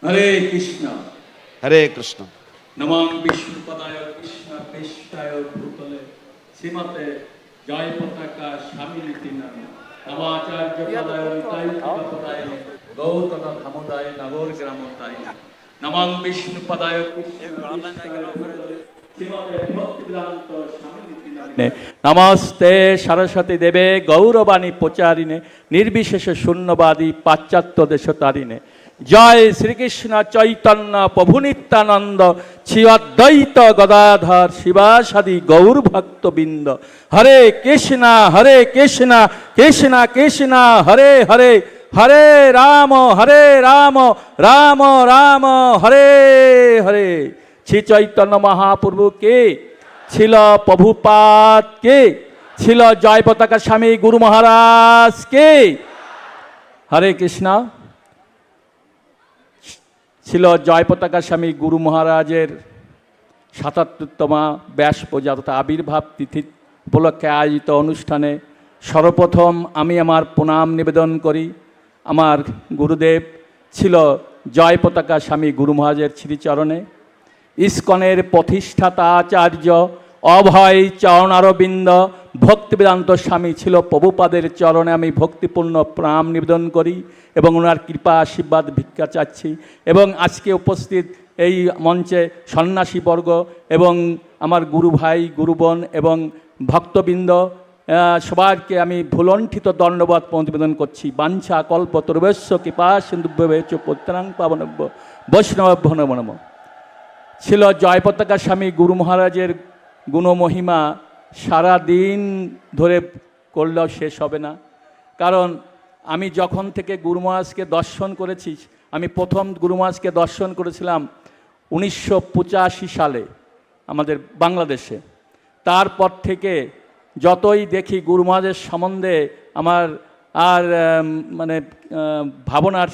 হরে কৃষ্ণ। হরে কৃষ্ণ। নমঃ বিষ্ণুপদায় কৃষ্ণ পৃষ্ঠায় ভূতলে শ্রীমতে জয় পতাকা স্বামী নীতি নামে নমাচার্য পদায় নিতাই পদায় গৌতম ধামোদায় নগর গ্রামতায় নমঃ বিষ্ণুপদায় কৃষ্ণ পৃষ্ঠায় ভূতলে শ্রীমতে ভক্তিবেদান্ত স্বামী নীতি নামে নমস্তে সরস্বতী দেবে গৌরবাণী প্রচারিণে নির্বিশেষে শূন্যবাদী পাশ্চাত্য দেশতারিণে। জয় শ্রীকৃষ্ণ চৈতন্য প্রভু নিত্যানন্দ শ্রী অদ্বৈত গদাধর শিবাসাদি গৌর ভক্তবৃন্দ। হরে কৃষ্ণ কৃষ্ণ কৃষ্ণ হরে হরে, হরে রাম রাম রাম হরে হরে। শ্রী চৈতন্য মহাপ্রভু কে ছিল, প্রভুপাদ কে ছিল, জয় পতাকা স্বামী গুরু মহারাজ কে। হরে কৃষ্ণ। ছিল জয় পতাকা স্বামী গুরু মহারাজের ৭৭তমা ব্যাস পূজা তথা আবির্ভাব তিথি উপলক্ষে আয়োজিত অনুষ্ঠানে সর্বপ্রথম আমি আমার প্রণাম নিবেদন করি। আমার গুরুদেব ছিল জয় পতাকা স্বামী গুরু মহারাজের শ্রীচরণে। ইস্কনের প্রতিষ্ঠাতা আচার্য অভয় চরণারবিন্দ ভক্তিবেদান্ত স্বামী ছিল প্রভুপাদের চরণে আমি ভক্তিপূর্ণ প্রণাম নিবেদন করি এবং ওনার কৃপা আশীর্বাদ ভিক্ষা চাচ্ছি। এবং আজকে উপস্থিত এই মঞ্চে সন্ন্যাসীবর্গ এবং আমার গুরু ভাই গুরুবন এবং ভক্তবৃন্দ সবাইকে আমি ভুলণ্ঠিত দণ্ডবাদ নিবেদন করছি। বাঞ্ছা কল্প তরুবেশ্য কৃপা সিন্ধুভ্য পত্রাং পাবনব্য বৈষ্ণব নমো নমঃ। ছিল জয় পতাকা স্বামী গুরু মহারাজের গুণমহিমা সারা দিন ধরে করলেও শেষ হবে না। কারণ আমি যখন থেকে গুরু মহারাজকে দর্শন করেছি, আমি প্রথম গুরু মহারাজকে দর্শন করেছিলাম 1985 সালে আমাদের বাংলাদেশে। তারপর থেকে যতই দেখি গুরু মহারাজের সম্বন্ধে আমার আর মানে ভাবনার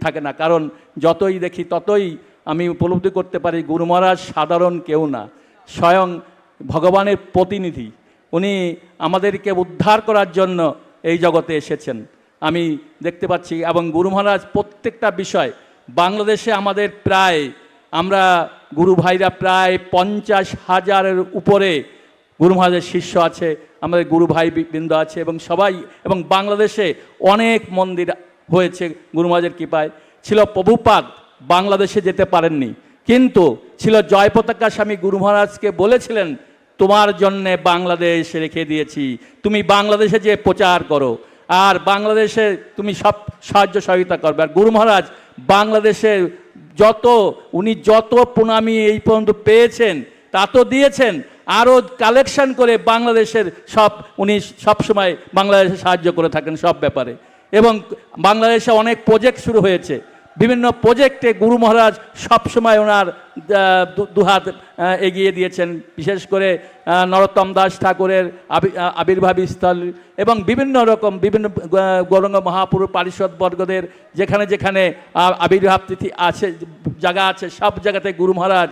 থাকে না। কারণ যতই দেখি ততই আমি উপলব্ধি করতে পারি গুরু মহারাজ সাধারণ কেউ না, স্বয়ং ভগবানের প্রতিনিধি। উনি আমাদেরকে উদ্ধার করার জন্য এই জগতে এসেছেন আমি দেখতে পাচ্ছি। এবং গুরু মহারাজ প্রত্যেকটা বিষয় বাংলাদেশে আমাদের প্রায় আমরা গুরু ভাইরা প্রায় 50,000-এর উপরে গুরু মহারাজের শিষ্য আছে, আমাদের গুরু ভাই বৃন্দ আছে এবং সবাই, এবং বাংলাদেশে অনেক মন্দির হয়েছে গুরু মহারাজের কৃপায়। ছিল প্রভুপাদ বাংলাদেশে যেতে পারেননি, কিন্তু ছিল জয় পতাকা স্বামী গুরু মহারাজকে বলেছিলেন তোমার জন্যে বাংলাদেশ রেখে দিয়েছি, তুমি বাংলাদেশে যে প্রচার করো আর বাংলাদেশে তুমি সব সাহায্য সহযোগিতা করবে। আর গুরু মহারাজ বাংলাদেশে উনি যত প্রণামী এই পর্যন্ত পেয়েছেন তা তো দিয়েছেন, আরও কালেকশন করে বাংলাদেশের উনি সবসময় বাংলাদেশে সাহায্য করে থাকেন সব ব্যাপারে। এবং বাংলাদেশে অনেক প্রজেক্ট শুরু হয়েছে, বিভিন্ন প্রজেক্টে গুরু মহারাজ সবসময় ওনার দুহাত এগিয়ে দিয়েছেন। বিশেষ করে নরোত্তম দাস ঠাকুরের আবির্ভাব স্থল এবং বিভিন্ন রকম বিভিন্ন গৌরাঙ্গ মহাপুরুষ পারিষদ বর্গদের যেখানে যেখানে আবির্ভাব তিথি আছে জায়গা আছে সব জায়গাতে গুরু মহারাজ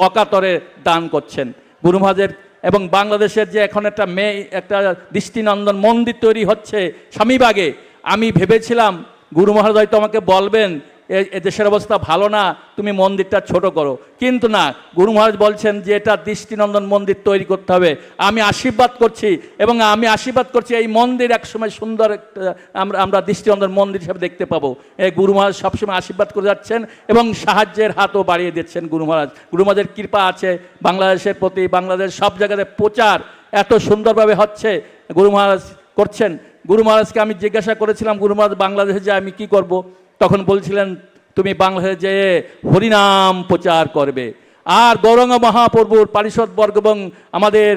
অকাতরে দান করছেন। গুরু মহারাজের এবং বাংলাদেশের যে এখন একটা দৃষ্টিনন্দন মন্দির তৈরি হচ্ছে স্বামীবাগে, আমি ভেবেছিলাম গুরু মহারাজ হয়তো আমাকে বলবেন এ দেশের অবস্থা ভালো না, তুমি মন্দিরটা ছোট করো, কিন্তু না, গুরু মহারাজ বলছেন যে এটা দৃষ্টিনন্দন মন্দির তৈরি করতে হবে। আমি আশীর্বাদ করছি এবং আমি আশীর্বাদ করছি এই মন্দির একসময় সুন্দর আমরা দৃষ্টিনন্দন মন্দির হিসেবে দেখতে পাবো। এই গুরু মহারাজ সবসময় আশীর্বাদ করে যাচ্ছেন এবং সাহায্যের হাতও বাড়িয়ে দিচ্ছেন গুরু মহারাজ। গুরু মহারাজের কৃপা আছে বাংলাদেশের প্রতি, বাংলাদেশ সব জায়গাতে প্রচার এত সুন্দরভাবে হচ্ছে, গুরু মহারাজ করছেন। গুরু মহারাজকে আমি জিজ্ঞাসা করেছিলাম গুরু মহারাজ বাংলাদেশে যে আমি কি করব, তখন বলছিলেন তুমি বাংলাদেশে যেয়ে হরিনাম প্রচার করবে আর গৌরাঙ্গ মহাপ্রভুর পারিষদ বর্গ এবং আমাদের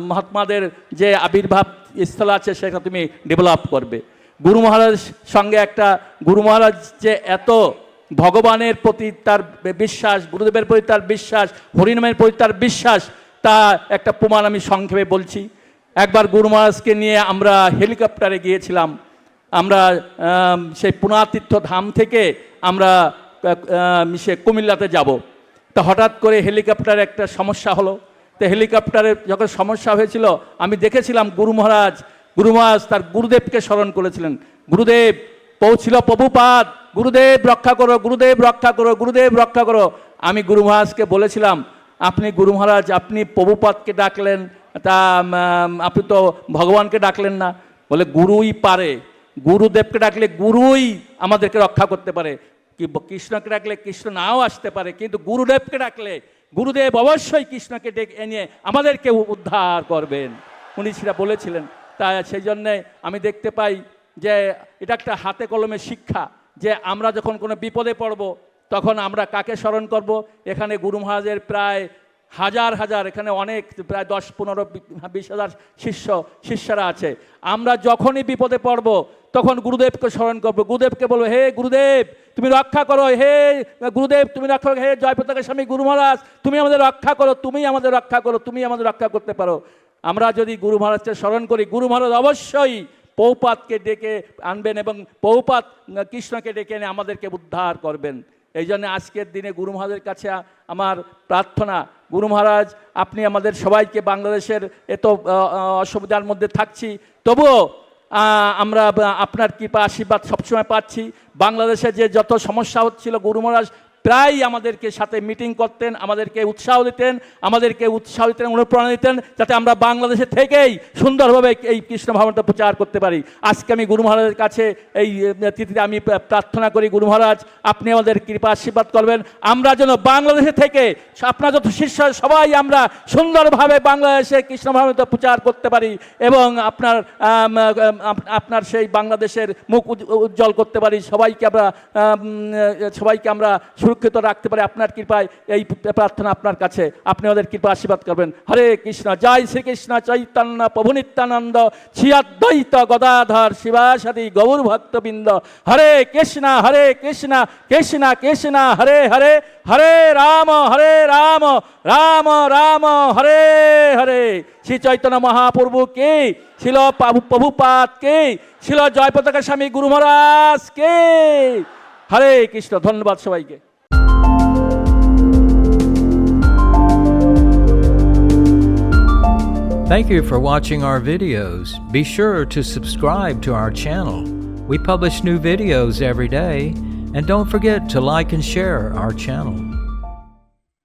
মহাত্মাদের যে আবির্ভাব স্থল আছে সেটা তুমি ডেভেলপ করবে। গুরু মহারাজ সঙ্গে গুরু মহারাজ যে এত ভগবানের প্রতি তার বিশ্বাস, গুরুদেবের প্রতি তার বিশ্বাস, হরিনামের প্রতি তার বিশ্বাস, তা একটা প্রমাণ আমি সংক্ষেপে বলছি। একবার গুরু মহারাজকে নিয়ে আমরা হেলিকপ্টারে গিয়েছিলাম। আমরা সেই পুনাতীর্থ ধাম থেকে আমরা সে কুমিল্লাতে যাব। তো হঠাৎ করে হেলিকপ্টারে একটা সমস্যা হলো। তো হেলিকপ্টারে যখন সমস্যা হয়েছিল আমি দেখেছিলাম গুরু মহারাজ তার গুরুদেবকে স্মরণ করেছিলেন। গুরুদেব পৌঁছিল প্রভুপাদ, গুরুদেব রক্ষা করো, গুরুদেব রক্ষা করো, গুরুদেব রক্ষা করো। আমি গুরু মহারাজকে বলেছিলাম, আপনি গুরু মহারাজ, আপনি প্রভুপাদকে ডাকলেন, তা আপনি তো ভগবানকে ডাকলেন না। বলে গুরুই পারে, গুরুদেবকে ডাকলে গুরুই আমাদেরকে রক্ষা করতে পারে। কি কৃষ্ণকে ডাকলে কৃষ্ণ নাও আসতে পারে, কিন্তু গুরুদেবকে ডাকলে গুরুদেব অবশ্যই কৃষ্ণকে ডেকে এনে আমাদেরকে উদ্ধার করবেন, উনি সেটা বলেছিলেন। তাই সেই জন্যে আমি দেখতে পাই যে এটা একটা হাতে কলমে শিক্ষা, যে আমরা যখন কোনো বিপদে পড়ব তখন আমরা কাকে স্মরণ করব। এখানে গুরু মহারাজের প্রায় হাজার হাজার, এখানে অনেক, প্রায় 10-15-20 হাজার শিষ্যরা আছে। আমরা যখনই বিপদে পড়ব তখন গুরুদেবকে স্মরণ করবো, গুরুদেবকে বলবো, হে গুরুদেব তুমি রক্ষা করো, হে গুরুদেব তুমি রক্ষা করো, হে জয়পতাকা স্বামী গুরু মহারাজ তুমি আমাদের রক্ষা করো, তুমি আমাদের রক্ষা করো, তুমি আমাদের রক্ষা করতে পারো। আমরা যদি গুরু মহারাজকে স্মরণ করি, গুরু মহারাজ অবশ্যই পৌপাতকে ডেকে আনবেন এবং পৌপাত কৃষ্ণকে ডেকে এনে আমাদেরকে উদ্ধার করবেন। এই জন্য আজকের দিনে গুরু মহারাজের কাছে আমার প্রার্থনা, গুরু মহারাজ আপনি আমাদের সবাইকে, বাংলাদেশের এত অসুবিধার মধ্যে থাকছি, তবুও আমরা আপনার কৃপা আশীর্বাদ সবসময় পাচ্ছি। বাংলাদেশে যে যত সমস্যা হচ্ছিল, গুরু মহারাজ প্রায় আমাদেরকে সাথে মিটিং করতেন, আমাদেরকে উৎসাহ দিতেন, অনুপ্রেরণা দিতেন, যাতে আমরা বাংলাদেশে থেকেই সুন্দরভাবে এই কৃষ্ণ ভাবনাটা প্রচার করতে পারি। আজকে আমি গুরু মহারাজের কাছে এই তিথিতে আমি প্রার্থনা করি, গুরু মহারাজ আপনি আমাদের কৃপা আশীর্বাদ করবেন, আমরা যেন বাংলাদেশে থেকে আপনার যত শিষ্য সবাই আমরা সুন্দরভাবে বাংলাদেশে কৃষ্ণ ভাবনাটা প্রচার করতে পারি এবং আপনার সেই বাংলাদেশের মুখ উজ্জ্বল করতে পারি, সবাইকে আমরা সুরক্ষিত রাখতে পারে আপনার কৃপায়। এই প্রার্থনা আপনার কাছে, আপনি আমাদের কৃপা আশীর্বাদ করবেন। হরে কৃষ্ণ, জয় শ্রীকৃষ্ণ চৈতন্য প্রভু নিত্যানন্দ, শ্রী অদ্বৈত গদাধর শিবাসাদি গৌর ভক্তবৃন্দ। হরে কৃষ্ণ কৃষ্ণ কৃষ্ণ হরে হরে, হরে রাম রাম রাম হরে হরে। শ্রী চৈতন্য মহাপ্রভু কে, ছিল প্রভুপাদ কে, ছিল জয়পতাকা স্বামী গুরু মহারাজ কে। হরে কৃষ্ণ। ধন্যবাদ সবাইকে। Thank you for watching our videos. Be sure to subscribe to our channel. We publish new videos every day, and don't forget to like and share our channel.